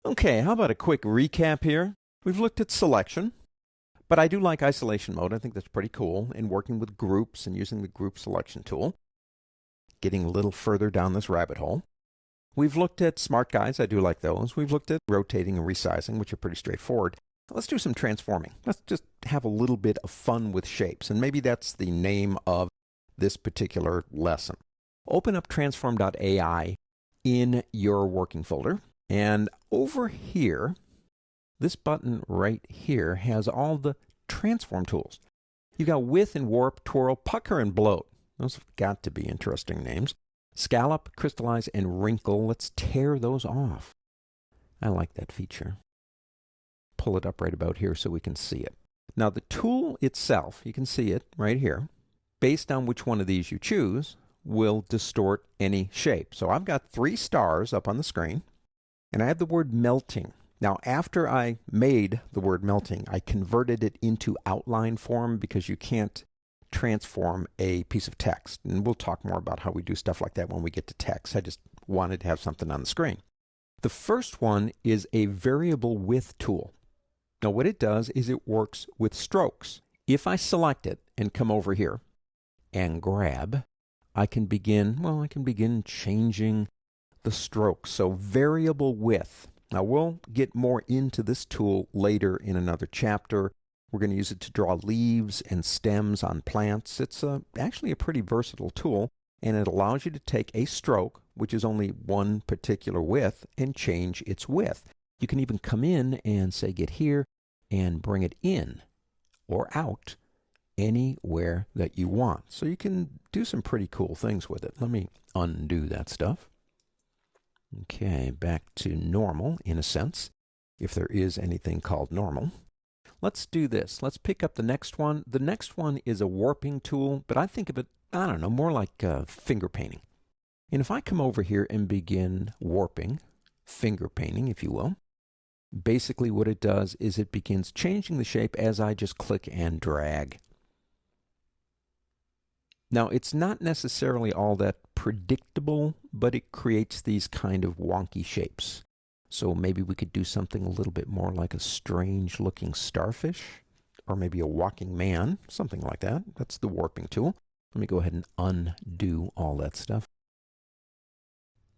Okay, how about a quick recap here? We've looked at selection, but I do like isolation mode. I think that's pretty cool in working with groups and using the group selection tool. Getting a little further down this rabbit hole. We've looked at smart guides. I do like those. We've looked at rotating and resizing, which are pretty straightforward. Let's do some transforming. Let's just have a little bit of fun with shapes, and maybe that's the name of this particular lesson. Open up transform.ai in your working folder, and over here, this button right here has all the transform tools. You've got width and warp, twirl, pucker, and bloat. Those have got to be interesting names. Scallop, crystallize, and wrinkle. Let's tear those off. I like that feature. Pull it up right about here so we can see it. Now the tool itself, you can see it right here. Based on which one of these you choose, will distort any shape. So I've got 3 stars up on the screen, and I have the word melting. Now after I made the word melting, I converted it into outline form because you can't transform a piece of text. And we'll talk more about how we do stuff like that when we get to text. I just wanted to have something on the screen. The first one is a variable width tool. Now what it does is it works with strokes. If I select it and come over here and grab, I can begin changing the strokes. So variable width. Now we'll get more into this tool later in another chapter. We're going to use it to draw leaves and stems on plants. It's actually a pretty versatile tool, and it allows you to take a stroke, which is only one particular width, and change its width. You can even come in and say get here and bring it in or out anywhere that you want. So you can do some pretty cool things with it. Let me undo that stuff. Okay, back to normal in a sense, if there is anything called normal. Let's do this. Let's pick up the next one. The next one is a warping tool, but I think of it, I don't know, more like finger painting. And if I come over here and begin warping, finger painting, if you will, basically what it does is it begins changing the shape as I just click and drag. Now, it's not necessarily all that predictable, but it creates these kind of wonky shapes. So maybe we could do something a little bit more like a strange-looking starfish, or maybe a walking man, something like that. That's the warping tool. Let me go ahead and undo all that stuff.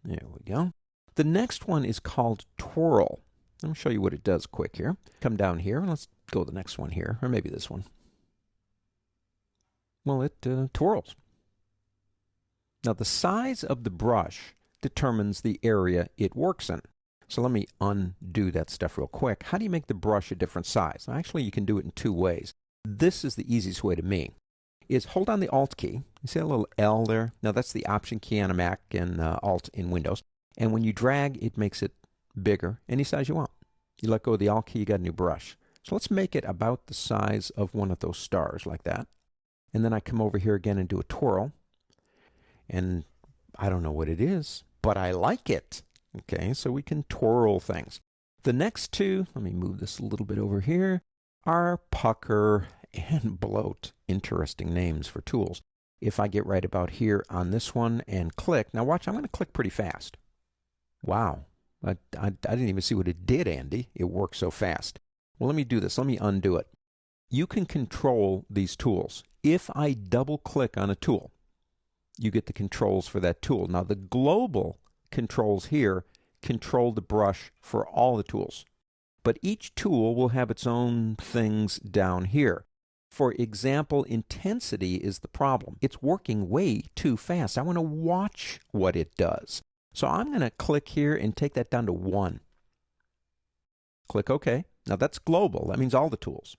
There we go. The next one is called twirl. Let me show you what it does quick here. Come down here, and let's go to the next one here, or maybe this one. Well, it twirls. Now, the size of the brush determines the area it works in. So let me undo that stuff real quick. How do you make the brush a different size? Actually, you can do it in 2 ways. This is the easiest way to me. Is hold down the Alt key. You see a little L there? Now, that's the Option key on a Mac and Alt in Windows. And when you drag, it makes it bigger, any size you want. You let go of the Alt key, you got a new brush. So let's make it about the size of one of those stars like that. And then I come over here again and do a twirl. And I don't know what it is, but I like it. Okay, so we can twirl things. The next 2, let me move this a little bit over here, are pucker and bloat. Interesting names for tools. If I get right about here on this one and click, now watch, I'm going to click pretty fast. Wow, I didn't even see what it did, Andy. It worked so fast. Well, let me do this. Let me undo it. You can control these tools. If I double click on a tool, you get the controls for that tool. Now, the global controls here control the brush for all the tools. But each tool will have its own things down here. For example, intensity is the problem. It's working way too fast. I want to watch what it does. So I'm going to click here and take that down to 1. Click OK. Now that's global. That means all the tools.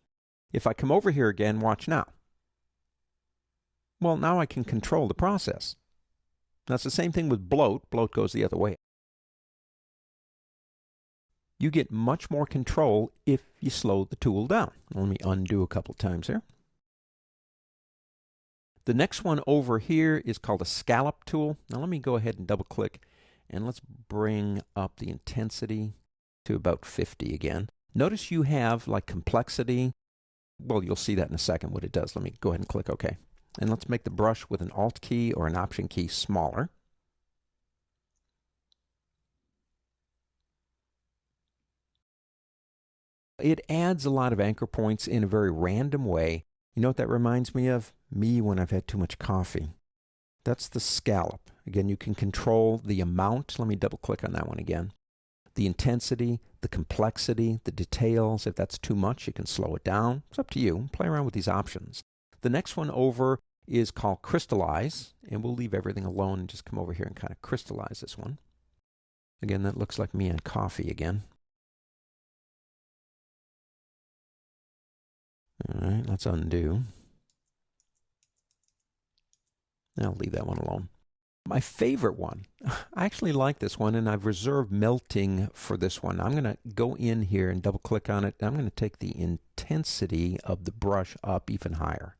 If I come over here again, watch now. Well, now I can control the process. Now, it's the same thing with bloat. Bloat goes the other way. You get much more control if you slow the tool down. Let me undo a couple times here. The next one over here is called a scallop tool. Now, let me go ahead and double click, and let's bring up the intensity to about 50 again. Notice you have like complexity. Well, you'll see that in a second what it does. Let me go ahead and click OK. And let's make the brush with an Alt key or an Option key smaller. It adds a lot of anchor points in a very random way. You know what that reminds me of? Me when I've had too much coffee. That's the scallop. Again, you can control the amount. Let me double click on that one again. The intensity, the complexity, the details. If that's too much, you can slow it down. It's up to you. Play around with these options. The next one over is called crystallize, and we'll leave everything alone and just come over here and kind of crystallize this one. Again, that looks like me and coffee again. All right, let's undo. I'll leave that one alone. My favorite one, I actually like this one, and I've reserved melting for this one. I'm going to go in here and double click on it. I'm going to take the intensity of the brush up even higher.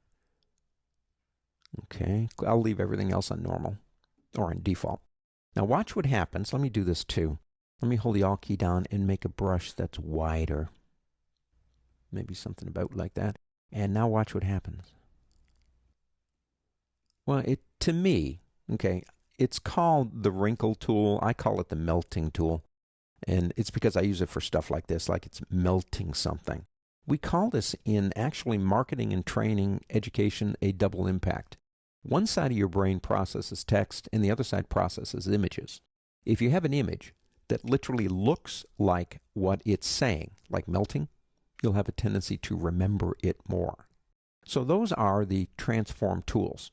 Okay, I'll leave everything else on normal or on default. Now watch what happens. Let me do this too. Let me hold the Alt key down and make a brush that's wider. Maybe something about like that. And now watch what happens. Well, to me, okay, it's called the wrinkle tool. I call it the melting tool. And it's because I use it for stuff like this, like it's melting something. We call this in actually marketing and training education a double impact. One side of your brain processes text and the other side processes images. If you have an image that literally looks like what it's saying, like melting, you'll have a tendency to remember it more. So those are the transform tools.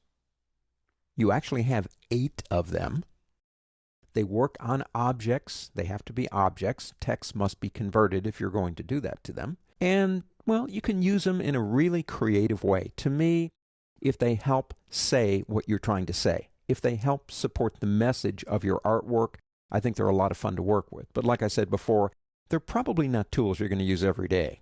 You actually have 8 of them. They work on objects. They have to be objects. Text must be converted if you're going to do that to them. And, well, you can use them in a really creative way. To me, if they help say what you're trying to say, if they help support the message of your artwork, I think they're a lot of fun to work with. But like I said before, they're probably not tools you're going to use every day.